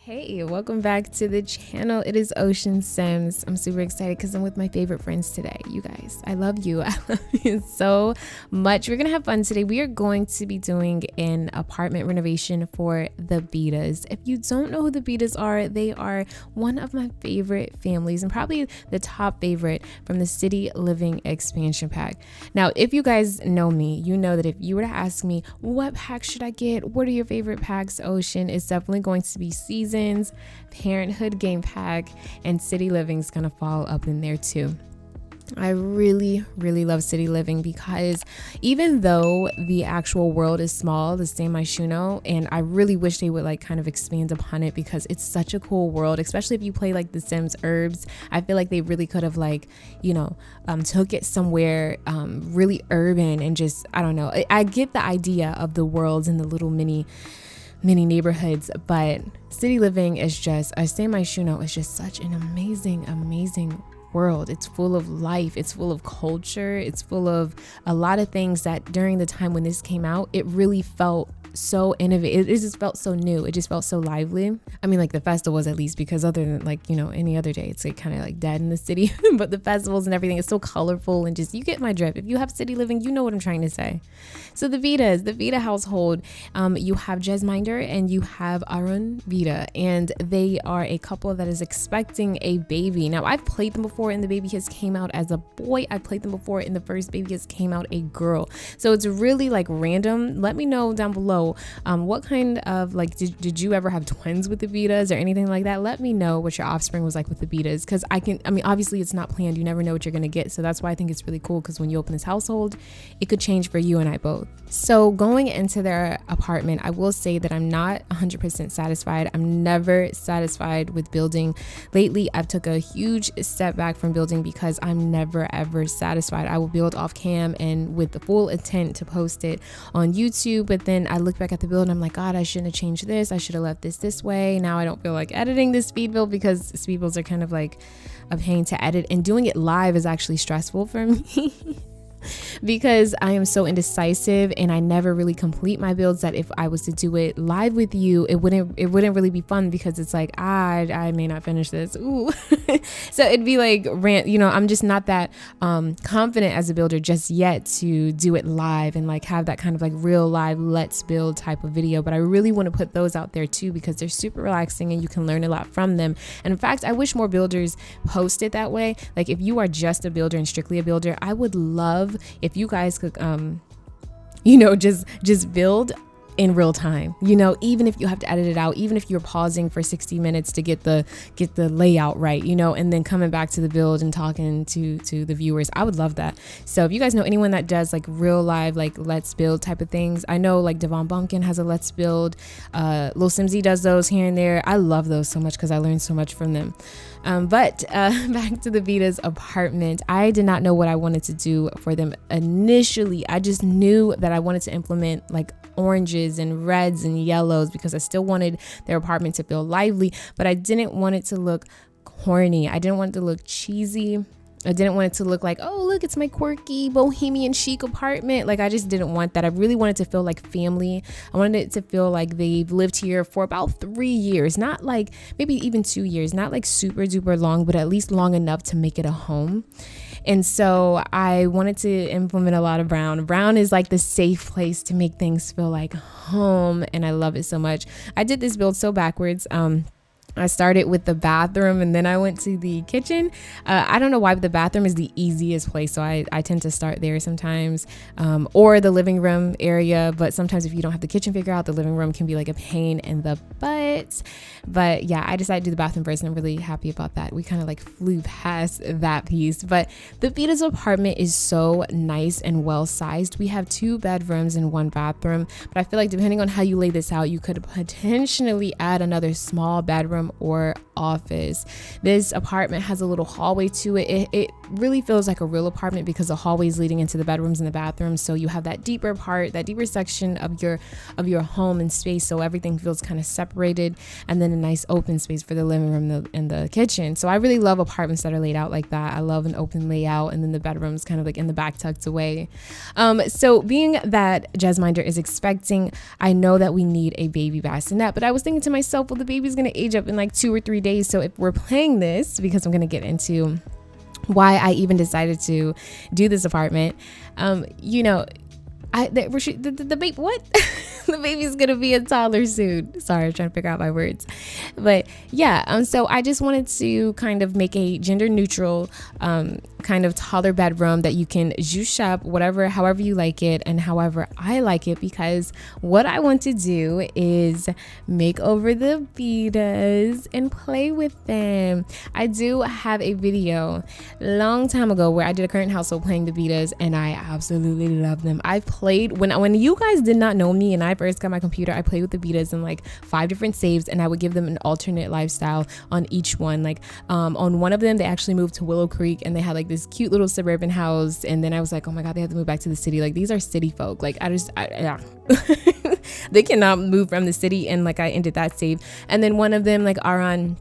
Hey, welcome back to the channel. It is Ocean Sims. I'm super excited because I'm with my favorite friends today. You guys, I love you. I love you so much. We're going to have fun today. We are going to be doing an apartment renovation for the Bheedas. If you don't know who the Bheedas are, they are one of my favorite families and probably the top favorite from the City Living expansion pack. Now, if you guys know me, you know that if you were to ask me, what pack should I get? What are your favorite packs, Ocean? It's definitely going to be Seasons, Parenthood Game Pack, and City Living's gonna fall up in there too. I really love City Living because even though the actual world is small, the same I Shuno, and I really wish they would like kind of expand upon it because it's such a cool world, especially if you play like The Sims Herbs. I feel like they really could have like, took it somewhere really urban and just, I don't know. I get the idea of the worlds and the little mini neighborhoods, but City Living is just, I say my Shuno, is just such an amazing world. It's full of life, it's full of culture, it's full of a lot of things that during the time when this came out, it really felt so innovative. It just felt so new. It just felt so lively. I mean, like the festivals at least, because other than like, any other day, it's like kind of like dead in the city, but the festivals and everything is so colorful and just, you get my drift. If you have City Living, you know what I'm trying to say. So the Bheeda household, you have Jesminder and you have Arun Bheeda, and they are a couple that is expecting a baby. Now, I've played them before and the baby has came out as a boy. I played them before and the first baby has came out a girl. So it's really like random. Let me know down below what kind of like did you ever have twins with the Bheedas or anything like that? Let me know what your offspring was like with the Bheedas, because obviously it's not planned. You never know what you're gonna get, so that's why I think it's really cool, because when you open this household, it could change for you and I both. So going into their apartment, I will say that I'm not 100% satisfied. I'm never satisfied with building. Lately, I've took a huge step back from building because I'm never ever satisfied. I will build off cam and with the full intent to post it on YouTube, but then I look back at the build and I'm like, God, I shouldn't have changed this. I should have left this way. Now I don't feel like editing this speed build because speed builds are kind of like a pain to edit, and doing it live is actually stressful for me. Because I am so indecisive and I never really complete my builds, that if I was to do it live with you, it wouldn't really be fun, because it's like, I may not finish this. Ooh. So it'd be like I'm just not that confident as a builder just yet to do it live and like have that kind of like real live let's build type of video. But I really want to put those out there too, because they're super relaxing and you can learn a lot from them. And in fact, I wish more builders post it that way. Like if you are just a builder and strictly a builder, I would love if you guys could just build in real time, even if you have to edit it out, even if you're pausing for 60 minutes to get the layout right, and then coming back to the build and talking to the viewers. I would love that. So if you guys know anyone that does like real live, like let's build type of things, I know like Devon Bumpkin has a let's build, Lil Simsy does those here and there. I love those so much because I learned so much from them. But back to the Bheeda's apartment, I did not know what I wanted to do for them initially. I just knew that I wanted to implement like oranges and reds and yellows because I still wanted their apartment to feel lively, but I didn't want it to look corny. I didn't want it to look cheesy. I didn't want it to look like, oh, look, it's my quirky bohemian chic apartment. Like, I just didn't want that. I really wanted it to feel like family. I wanted it to feel like they've lived here for about 3 years, not like maybe even 2 years, not like super duper long, but at least long enough to make it a home. And so I wanted to implement a lot of brown. Brown is like the safe place to make things feel like home. And I love it so much. I did this build so backwards. I started with the bathroom and then I went to the kitchen. I don't know why, but the bathroom is the easiest place. So I tend to start there sometimes, or the living room area. But sometimes if you don't have the kitchen figured out, the living room can be like a pain in the butt. But yeah, I decided to do the bathroom first and I'm really happy about that. We kind of like flew past that piece. But the Bheeda's apartment is so nice and well sized. We have 2 bedrooms and 1 bathroom. But I feel like depending on how you lay this out, you could potentially add another small bedroom bedroom or office. This apartment has a little hallway to it. It really feels like a real apartment because the hallways leading into the bedrooms and the bathrooms. So you have that deeper part, that deeper section of your home and space. So everything feels kind of separated, and then a nice open space for the living room and the kitchen. So I really love apartments that are laid out like that. I love an open layout, and then the bedroom's kind of like in the back tucked away. So being that Jesminder is expecting, I know that we need a baby bassinet, but I was thinking to myself, well, the baby's going to age up in like 2 or 3 days. So if we're playing this, because I'm going to get into why I even decided to do this apartment, the baby, what? The baby's gonna be a toddler soon. Sorry, I'm trying to figure out my words. But yeah, so I just wanted to kind of make a gender neutral kind of toddler bedroom that you can juice up however you like it and however I like it, because what I want to do is make over the Bheedas and play with them. I do have a video long time ago where I did a current household playing the Bheedas, and I absolutely love them. I've played when you guys did not know me and I first got my computer, I played with the Bheedas in like 5 different saves, and I would give them an alternate lifestyle on each one. Like on one of them, they actually moved to Willow Creek, and they had like this cute little suburban house, and then I was like, oh my god, they have to move back to the city. Like, these are city folk. Like, yeah. They cannot move from the city, and like I ended that save. And then one of them, like Arun,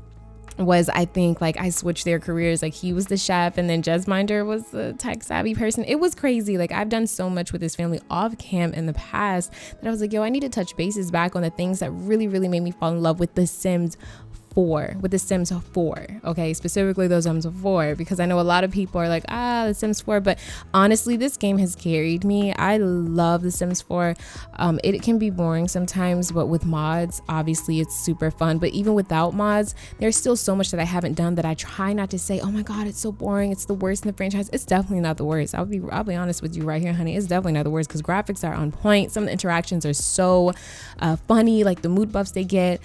was, I think, like, I switched their careers. Like, he was the chef, and then Jesminder was the tech savvy person. It was crazy. Like, I've done so much with this family off cam in the past that I was like, yo, I need to touch bases back on the things that really, really made me fall in love with The Sims 4, okay, specifically those Sims 4, because I know a lot of people are like, The Sims 4, but honestly, this game has carried me. I love The Sims 4. It can be boring sometimes, but with mods, obviously it's super fun. But even without mods, there's still so much that I haven't done that I try not to say, oh my god, it's so boring, it's the worst in the franchise. It's definitely not the worst. I'll be honest with you right here, honey. It's definitely not the worst, because graphics are on point. Some of the interactions are so funny, like the mood buffs they get,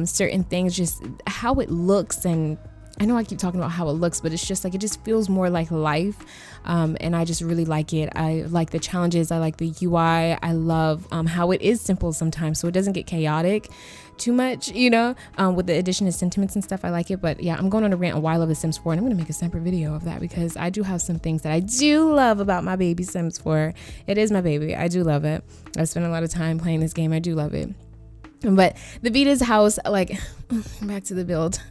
certain things, just how it looks. And I know I keep talking about how it looks, but it's just like, it just feels more like life. And I just really like it. I like the challenges. I like the UI. I love how it is simple sometimes, so it doesn't get chaotic too much, with the addition of sentiments and stuff. I like it. But yeah, I'm going on a rant on why I love The Sims 4, and I'm going to make a separate video of that, because I do have some things that I do love about my baby Sims 4. It is my baby. I do love it. I spent a lot of time playing this game. I do love it. But the Bheeda's house, like, back to the build.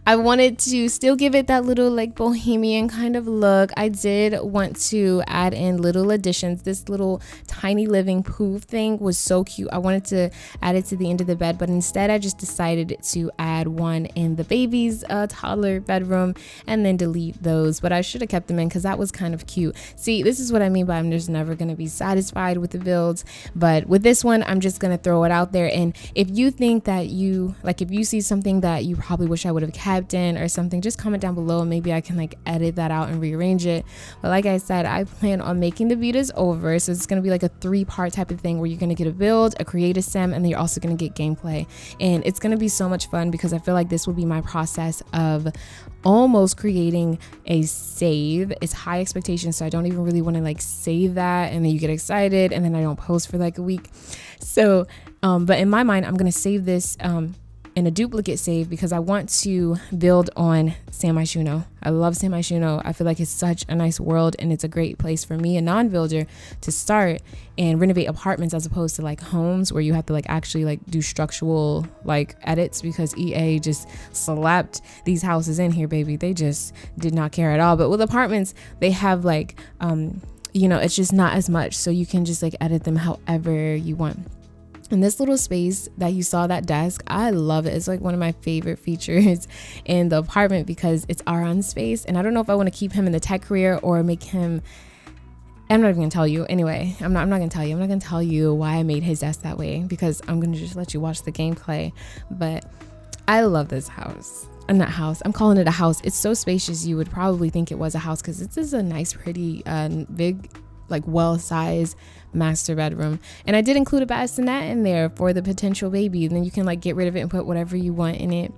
I wanted to still give it that little like bohemian kind of look. I did want to add in little additions. This little tiny living poof thing was so cute. I wanted to add it to the end of the bed, but instead I just decided to add one in the baby's toddler bedroom and then delete those. But I should have kept them in because that was kind of cute. See, this is what I mean by I'm just never going to be satisfied with the builds. But with this one, I'm just going to throw it out there. And if you think that if you see something that you probably wish I would have kept in or something, just comment down below and maybe I can like edit that out and rearrange it. But like I said, I plan on making the Bheedas over, so it's going to be like a 3-part type of thing where you're going to get a build, a create a sim, and then you're also going to get gameplay. And it's going to be so much fun because I feel like this will be my process of almost creating a save. It's high expectations, so I don't even really want to like save that, and then you get excited and then I don't post for like a week. So but in my mind, I'm going to save this in a duplicate save because I want to build on San Myshuno. I love San Myshuno. I feel like it's such a nice world, and it's a great place for me, a non-builder, to start and renovate apartments as opposed to like homes where you have to like actually like do structural like edits, because EA just slapped these houses in here, baby. They just did not care at all. But with apartments, they have like it's just not as much, so you can just like edit them however you want. And this little space that you saw, that desk, I love it. It's like one of my favorite features in the apartment because it's Arun's space. And I don't know if I want to keep him in the tech career or make him, I'm not even gonna tell you. Anyway, I'm not gonna tell you. I'm not gonna tell you why I made his desk that way because I'm gonna just let you watch the gameplay. But I love this house. Not house, I'm calling it a house. It's so spacious you would probably think it was a house because this is a nice, pretty, big, like well-sized master bedroom. And I did include a bassinet in there for the potential baby, and then you can like get rid of it and put whatever you want in it.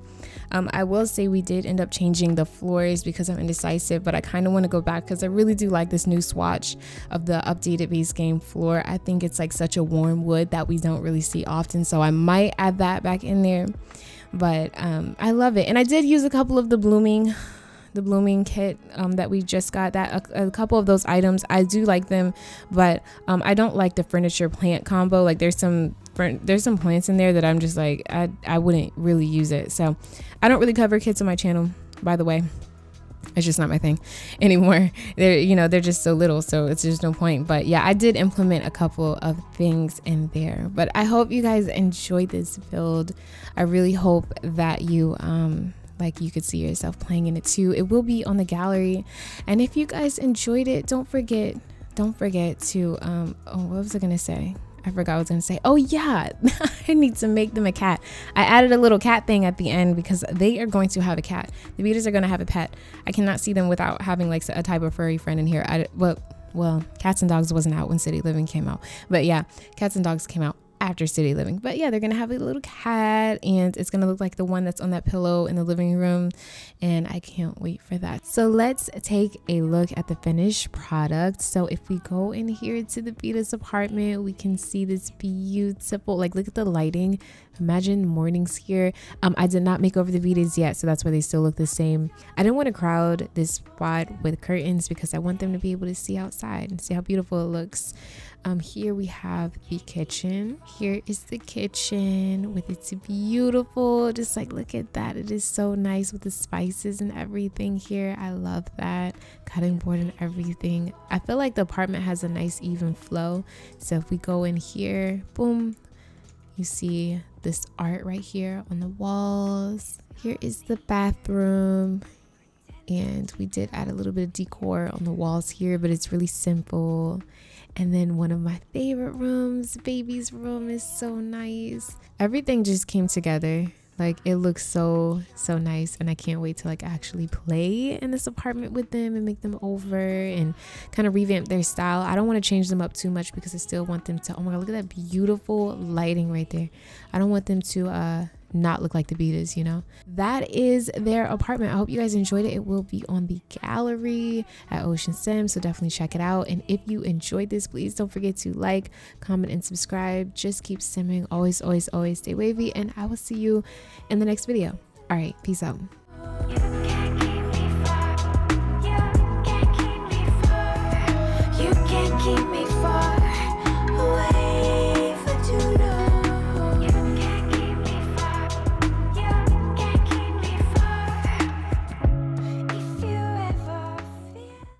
I will say we did end up changing the floors because I'm indecisive, but I kind of want to go back because I really do like this new swatch of the updated base game floor. I think it's like such a warm wood that we don't really see often, so I might add that back in there. But I love it, and I did use a couple of the blooming kit that we just got. That a couple of those items, I do like them, but I don't like the furniture plant combo. Like there's some plants in there that I'm just like I wouldn't really use it. So I don't really cover kits on my channel, by the way. It's just not my thing anymore. They're just so little, so it's just no point. But yeah, I did implement a couple of things in there. But I hope you guys enjoyed this build. I really hope that you like you could see yourself playing in it too. It will be on the gallery, and if you guys enjoyed it, don't forget to oh, what was I gonna say? I forgot what I was gonna say. Oh yeah, I need to make them a cat. I added a little cat thing at the end because they are going to have a cat. The Bheedas are gonna have a pet. I cannot see them without having like a type of furry friend in here. Well, Cats and Dogs wasn't out when City Living came out, but yeah, Cats and Dogs came out after City Living. But yeah, they're gonna have a little cat, and it's gonna look like the one that's on that pillow in the living room, and I can't wait for that. So let's take a look at the finished product. So if we go in here to the Bheeda's apartment, we can see this beautiful, like, look at the lighting. Imagine mornings here. I did not make over the Bheedas yet, so that's why they still look the same. I didn't want to crowd this spot with curtains because I want them to be able to see outside and see how beautiful it looks. Here we have the kitchen. Here is the kitchen with its beautiful, just like, look at that. It is so nice with the spices and everything here. I love that. Cutting board and everything. I feel like the apartment has a nice even flow. So if we go in here, boom, you see this art right here on the walls. Here is the bathroom. And we did add a little bit of decor on the walls here, but it's really simple. And then one of my favorite rooms, baby's room, is so nice. Everything just came together. Like, it looks so nice, and I can't wait to like actually play in this apartment with them and make them over and kind of revamp their style. I don't want to change them up too much because I still want them to, oh my god, look at that beautiful lighting right there. I don't want them to not look like the Bheedas, That is their apartment. I hope you guys enjoyed it. It will be on the gallery at oshinsims, so definitely check it out. And if you enjoyed this, please don't forget to like, comment, and subscribe. Just keep simming. Always stay wavy, and I will see you in the next video. All right, peace out.